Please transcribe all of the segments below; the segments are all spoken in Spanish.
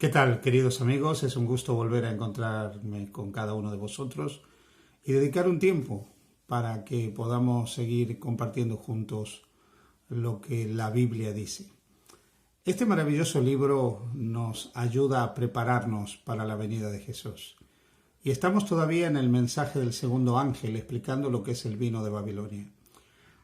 ¿Qué tal, queridos amigos? Es un gusto volver a encontrarme con cada uno de vosotros y dedicar un tiempo para que podamos seguir compartiendo juntos lo que la Biblia dice. Este maravilloso libro nos ayuda a prepararnos para la venida de Jesús. Y estamos todavía en el mensaje del segundo ángel explicando lo que es el vino de Babilonia.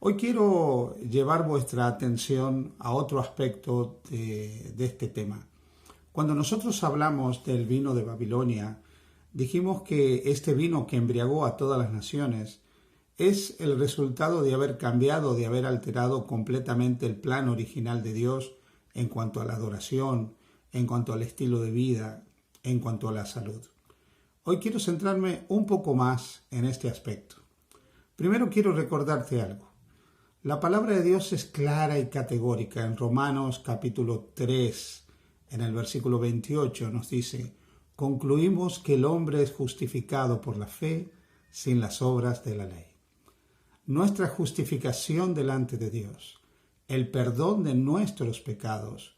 Hoy quiero llevar vuestra atención a otro aspecto de este tema. Cuando nosotros hablamos del vino de Babilonia, dijimos que este vino que embriagó a todas las naciones es el resultado de haber cambiado, de haber alterado completamente el plan original de Dios en cuanto a la adoración, en cuanto al estilo de vida, en cuanto a la salud. Hoy quiero centrarme un poco más en este aspecto. Primero quiero recordarte algo. La palabra de Dios es clara y categórica. En Romanos capítulo 3, en el versículo 28 nos dice: concluimos que el hombre es justificado por la fe sin las obras de la ley. Nuestra justificación delante de Dios, el perdón de nuestros pecados,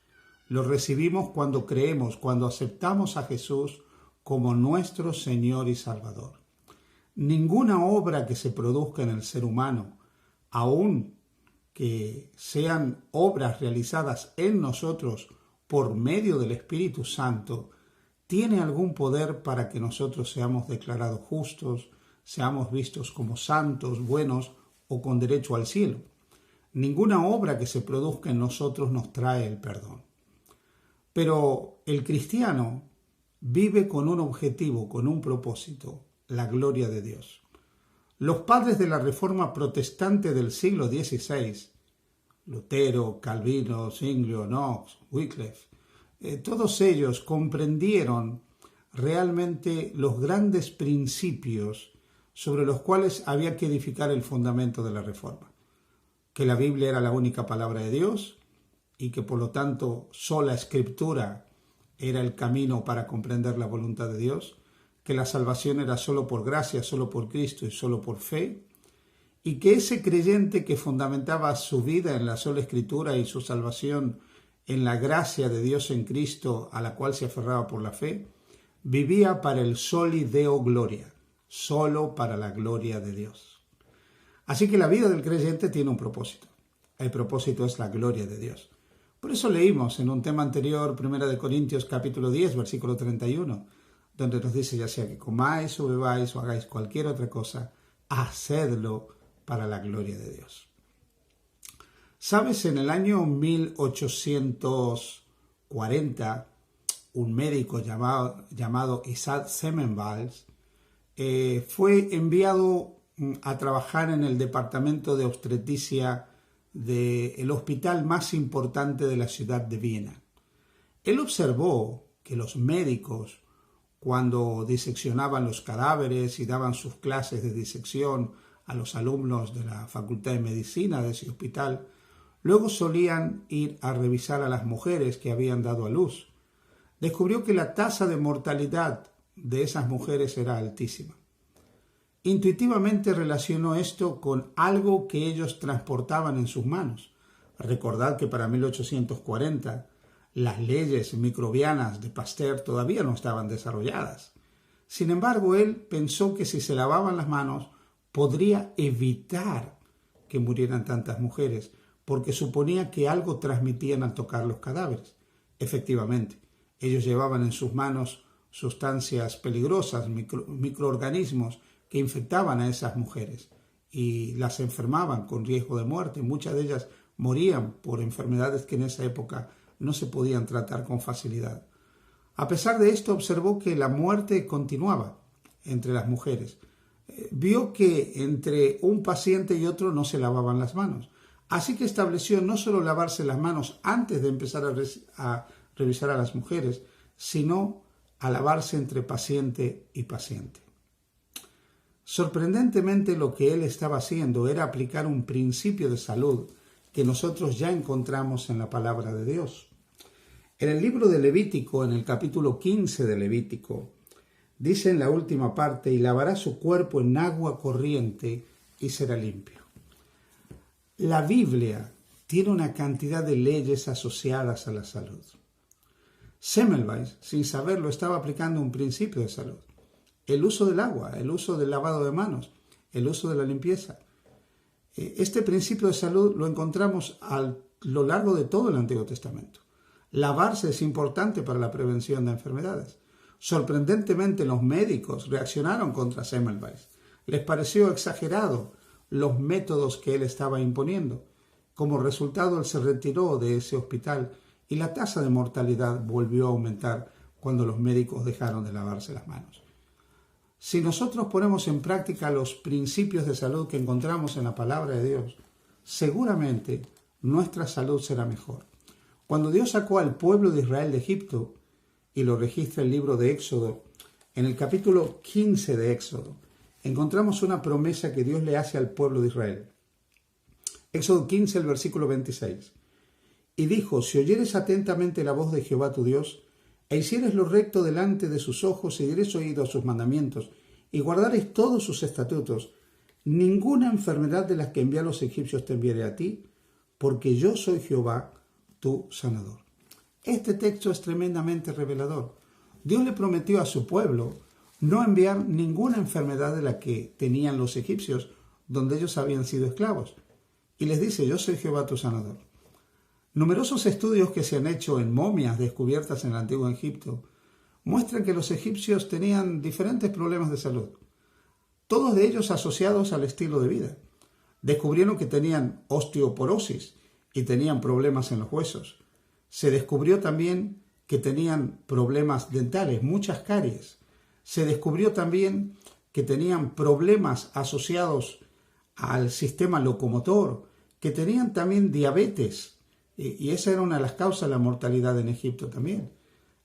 lo recibimos cuando creemos, cuando aceptamos a Jesús como nuestro Señor y Salvador. Ninguna obra que se produzca en el ser humano, aun que sean obras realizadas en nosotros por medio del Espíritu Santo, tiene algún poder para que nosotros seamos declarados justos, seamos vistos como santos, buenos o con derecho al cielo. Ninguna obra que se produzca en nosotros nos trae el perdón. Pero el cristiano vive con un objetivo, con un propósito: la gloria de Dios. Los padres de la Reforma Protestante del siglo XVI, Lutero, Calvino, Zwinglio, Knox, Wycliffe, todos ellos comprendieron realmente los grandes principios sobre los cuales había que edificar el fundamento de la Reforma. Que la Biblia era la única palabra de Dios y que por lo tanto sola Escritura era el camino para comprender la voluntad de Dios, que la salvación era solo por gracia, solo por Cristo y solo por fe, y que ese creyente que fundamentaba su vida en la sola Escritura y su salvación en la gracia de Dios en Cristo, a la cual se aferraba por la fe, vivía para el soli Deo gloria, solo para la gloria de Dios. Así que la vida del creyente tiene un propósito. El propósito es la gloria de Dios. Por eso leímos en un tema anterior, 1 Corintios capítulo 10, versículo 31, donde nos dice: ya sea que comáis o bebáis o hagáis cualquier otra cosa, hacedlo para la gloria de Dios. Sabes, en el año 1840, un médico llamado Isaac Semmelweis fue enviado a trabajar en el departamento de obstetricia del hospital más importante de la ciudad de Viena. Él observó que los médicos, cuando diseccionaban los cadáveres y daban sus clases de disección a los alumnos de la Facultad de Medicina de ese hospital, luego solían ir a revisar a las mujeres que habían dado a luz. Descubrió que la tasa de mortalidad de esas mujeres era altísima. Intuitivamente relacionó esto con algo que ellos transportaban en sus manos. Recordad que para 1840 las leyes microbianas de Pasteur todavía no estaban desarrolladas. Sin embargo, él pensó que si se lavaban las manos podría evitar que murieran tantas mujeres, porque suponía que algo transmitían al tocar los cadáveres. Efectivamente, ellos llevaban en sus manos sustancias peligrosas, microorganismos que infectaban a esas mujeres y las enfermaban con riesgo de muerte. Muchas de ellas morían por enfermedades que en esa época no se podían tratar con facilidad. A pesar de esto, observó que la muerte continuaba entre las mujeres. Vio que entre un paciente y otro no se lavaban las manos. Así que estableció no solo lavarse las manos antes de empezar a revisar a las mujeres, sino a lavarse entre paciente y paciente. Sorprendentemente, lo que él estaba haciendo era aplicar un principio de salud que nosotros ya encontramos en la palabra de Dios. En el libro de Levítico, en el capítulo 15 de Levítico, dice en la última parte: y lavará su cuerpo en agua corriente y será limpio. La Biblia tiene una cantidad de leyes asociadas a la salud. Semmelweis, sin saberlo, estaba aplicando un principio de salud. El uso del agua, el uso del lavado de manos, el uso de la limpieza. Este principio de salud lo encontramos a lo largo de todo el Antiguo Testamento. Lavarse es importante para la prevención de enfermedades. Sorprendentemente, los médicos reaccionaron contra Semmelweis. Les pareció exagerado los métodos que él estaba imponiendo. Como resultado, él se retiró de ese hospital y la tasa de mortalidad volvió a aumentar cuando los médicos dejaron de lavarse las manos. Si nosotros ponemos en práctica los principios de salud que encontramos en la palabra de Dios, seguramente nuestra salud será mejor. Cuando Dios sacó al pueblo de Israel de Egipto, y lo registra el libro de Éxodo, en el capítulo 15 de Éxodo, encontramos una promesa que Dios le hace al pueblo de Israel. Éxodo 15, el versículo 26. Y dijo: si oyeres atentamente la voz de Jehová tu Dios, e hicieres lo recto delante de sus ojos, y dieres oído a sus mandamientos, y guardares todos sus estatutos, ninguna enfermedad de las que envié a los egipcios te enviaré a ti, porque yo soy Jehová, tu sanador. Este texto es tremendamente revelador. Dios le prometió a su pueblo no enviar ninguna enfermedad de la que tenían los egipcios, donde ellos habían sido esclavos. Y les dice: yo soy Jehová tu sanador. Numerosos estudios que se han hecho en momias descubiertas en el antiguo Egipto muestran que los egipcios tenían diferentes problemas de salud, todos de ellos asociados al estilo de vida. Descubrieron que tenían osteoporosis y tenían problemas en los huesos. Se descubrió también que tenían problemas dentales, muchas caries. Se descubrió también que tenían problemas asociados al sistema locomotor, que tenían también diabetes, y esa era una de las causas de la mortalidad en Egipto también.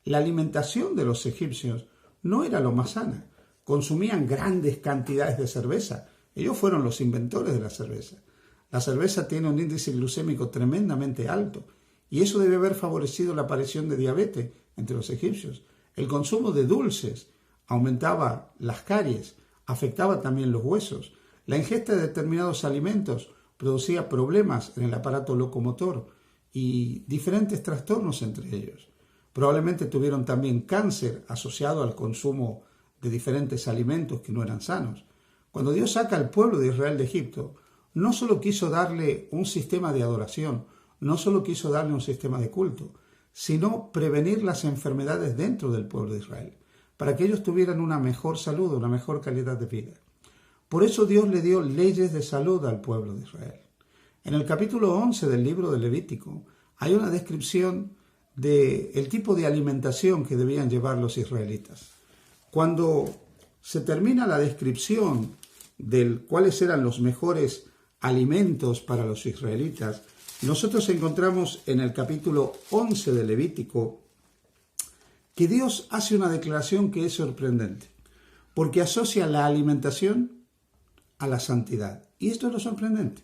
La alimentación de los egipcios no era lo más sana. Consumían grandes cantidades de cerveza. Ellos fueron los inventores de la cerveza. La cerveza tiene un índice glucémico tremendamente alto, y eso debe haber favorecido la aparición de diabetes entre los egipcios. El consumo de dulces aumentaba las caries, afectaba también los huesos. La ingesta de determinados alimentos producía problemas en el aparato locomotor y diferentes trastornos entre ellos. Probablemente tuvieron también cáncer asociado al consumo de diferentes alimentos que no eran sanos. Cuando Dios saca al pueblo de Israel de Egipto, no solo quiso darle un sistema de adoración, no solo quiso darle un sistema de culto, sino prevenir las enfermedades dentro del pueblo de Israel, para que ellos tuvieran una mejor salud, una mejor calidad de vida. Por eso Dios le dio leyes de salud al pueblo de Israel. En el capítulo 11 del libro de Levítico hay una descripción del tipo de alimentación que debían llevar los israelitas. Cuando se termina la descripción de cuáles eran los mejores alimentos para los israelitas, nosotros encontramos en el capítulo 11 de Levítico que Dios hace una declaración que es sorprendente, porque asocia la alimentación a la santidad. Y esto es lo sorprendente.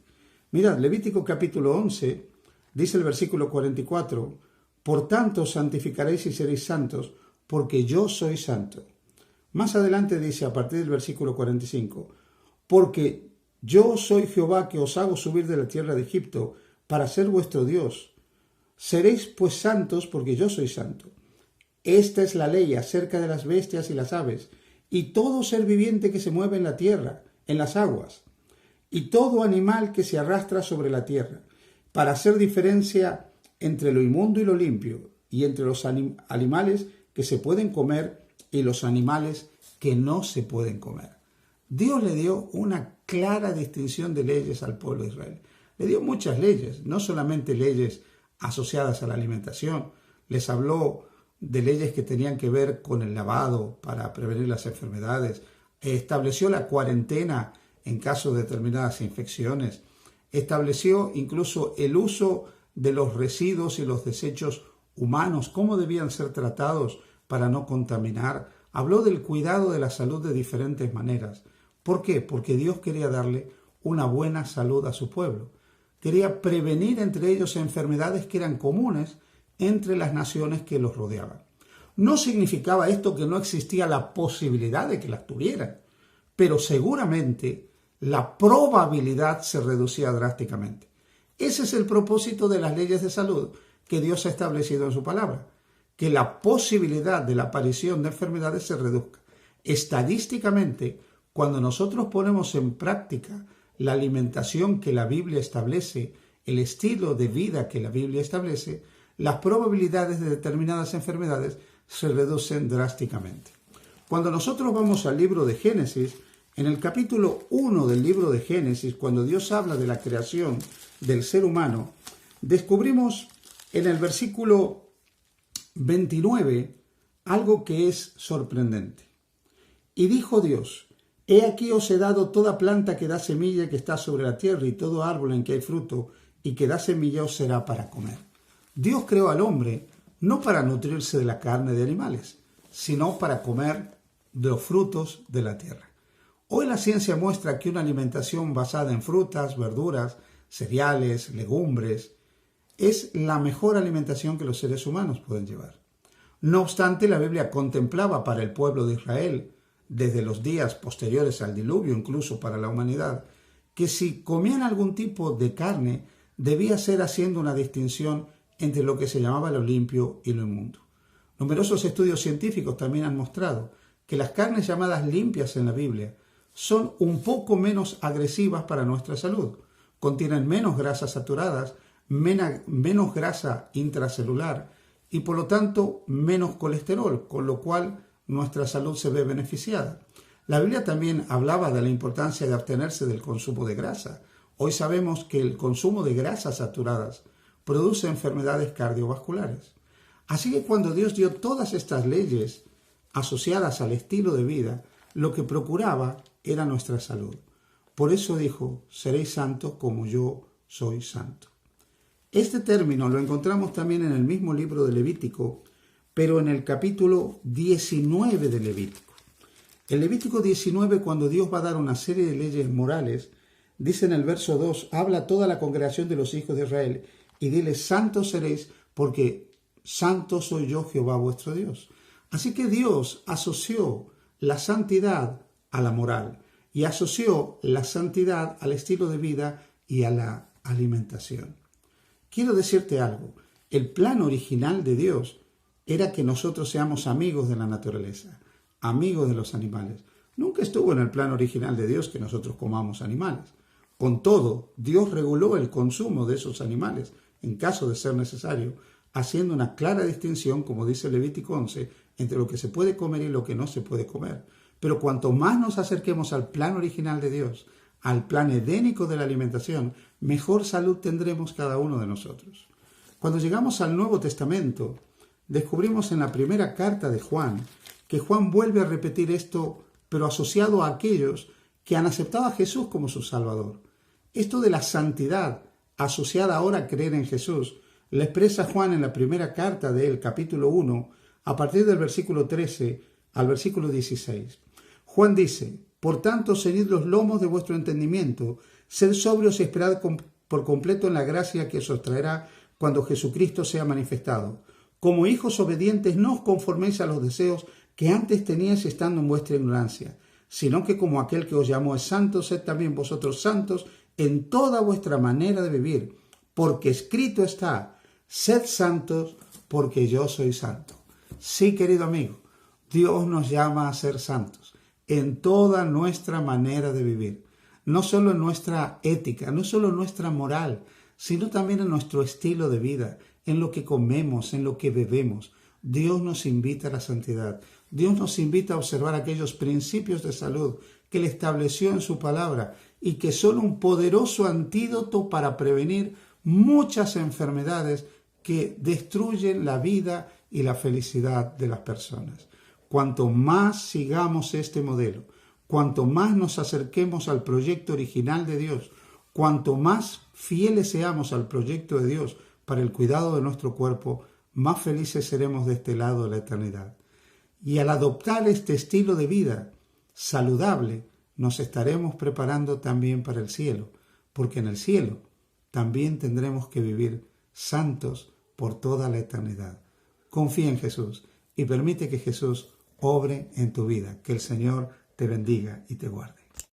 Mirad, Levítico capítulo 11, dice el versículo 44, por tanto santificaréis y seréis santos, porque yo soy santo. Más adelante dice, a partir del versículo 45, porque yo soy Jehová que os hago subir de la tierra de Egipto para ser vuestro Dios. Seréis pues santos, porque yo soy santo. Esta es la ley acerca de las bestias y las aves, y todo ser viviente que se mueve en la tierra, en las aguas, y todo animal que se arrastra sobre la tierra, para hacer diferencia entre lo inmundo y lo limpio, y entre los animales que se pueden comer y los animales que no se pueden comer. Dios le dio una clara distinción de leyes al pueblo de Israel. Le dio muchas leyes, no solamente leyes asociadas a la alimentación. Les habló de leyes que tenían que ver con el lavado para prevenir las enfermedades. Estableció la cuarentena en caso de determinadas infecciones. Estableció incluso el uso de los residuos y los desechos humanos, cómo debían ser tratados para no contaminar. Habló del cuidado de la salud de diferentes maneras. ¿Por qué? Porque Dios quería darle una buena salud a su pueblo. Quería prevenir entre ellos enfermedades que eran comunes entre las naciones que los rodeaban. No significaba esto que no existía la posibilidad de que las tuvieran, pero seguramente la probabilidad se reducía drásticamente. Ese es el propósito de las leyes de salud que Dios ha establecido en su palabra, que la posibilidad de la aparición de enfermedades se reduzca. Estadísticamente, cuando nosotros ponemos en práctica la alimentación que la Biblia establece, el estilo de vida que la Biblia establece, las probabilidades de determinadas enfermedades se reducen drásticamente. Cuando nosotros vamos al libro de Génesis, en el capítulo 1 del libro de Génesis, cuando Dios habla de la creación del ser humano, descubrimos en el versículo 29 algo que es sorprendente. Y dijo Dios: He aquí os he dado toda planta que da semilla que está sobre la tierra, y todo árbol en que hay fruto y que da semilla os será para comer. Dios creó al hombre no para nutrirse de la carne de animales, sino para comer de los frutos de la tierra. Hoy la ciencia muestra que una alimentación basada en frutas, verduras, cereales, legumbres, es la mejor alimentación que los seres humanos pueden llevar. No obstante, la Biblia contemplaba para el pueblo de Israel, desde los días posteriores al diluvio, incluso para la humanidad, que si comían algún tipo de carne, debía ser haciendo una distinción entre lo que se llamaba lo limpio y lo inmundo. Numerosos estudios científicos también han mostrado que las carnes llamadas limpias en la Biblia son un poco menos agresivas para nuestra salud. Contienen menos grasas saturadas, menos grasa intracelular y por lo tanto menos colesterol, con lo cual nuestra salud se ve beneficiada. La Biblia también hablaba de la importancia de abstenerse del consumo de grasa. Hoy sabemos que el consumo de grasas saturadas produce enfermedades cardiovasculares. Así que cuando Dios dio todas estas leyes asociadas al estilo de vida, lo que procuraba era nuestra salud. Por eso dijo: seréis santos como yo soy santo. Este término lo encontramos también en el mismo libro de Levítico, pero en el capítulo 19 de Levítico. En Levítico 19, cuando Dios va a dar una serie de leyes morales, dice en el verso 2, habla a toda la congregación de los hijos de Israel y dile: santos seréis, porque santo soy yo, Jehová vuestro Dios. Así que Dios asoció la santidad a la moral y asoció la santidad al estilo de vida y a la alimentación. Quiero decirte algo: el plan original de Dios era que nosotros seamos amigos de la naturaleza, amigos de los animales. Nunca estuvo en el plan original de Dios que nosotros comamos animales. Con todo, Dios reguló el consumo de esos animales en caso de ser necesario, haciendo una clara distinción, como dice Levítico 11, entre lo que se puede comer y lo que no se puede comer. Pero cuanto más nos acerquemos al plan original de Dios, al plan edénico de la alimentación, mejor salud tendremos cada uno de nosotros. Cuando llegamos al Nuevo Testamento, descubrimos en la primera carta de Juan que Juan vuelve a repetir esto, pero asociado a aquellos que han aceptado a Jesús como su Salvador. Esto de la santidad, asociada ahora a creer en Jesús, le expresa Juan en la primera carta de él, capítulo 1, a partir del versículo 13 al versículo 16. Juan dice: por tanto, ceñid los lomos de vuestro entendimiento, sed sobrios y esperad por completo en la gracia que os traerá cuando Jesucristo sea manifestado. Como hijos obedientes, no os conforméis a los deseos que antes teníais estando en vuestra ignorancia, sino que como aquel que os llamó es santo, sed también vosotros santos en toda vuestra manera de vivir, porque escrito está: sed santos, porque yo soy santo. Sí, querido amigo, Dios nos llama a ser santos en toda nuestra manera de vivir, no solo en nuestra ética, no solo en nuestra moral, sino también en nuestro estilo de vida, en lo que comemos, en lo que bebemos. Dios nos invita a la santidad. Dios nos invita a observar aquellos principios de salud que Él estableció en su palabra y que son un poderoso antídoto para prevenir muchas enfermedades que destruyen la vida y la felicidad de las personas. Cuanto más sigamos este modelo, cuanto más nos acerquemos al proyecto original de Dios, cuanto más fieles seamos al proyecto de Dios para el cuidado de nuestro cuerpo, más felices seremos de este lado de la eternidad. Y al adoptar este estilo de vida saludable, nos estaremos preparando también para el cielo, porque en el cielo también tendremos que vivir santos por toda la eternidad. Confía en Jesús y permite que Jesús obre en tu vida. Que el Señor te bendiga y te guarde.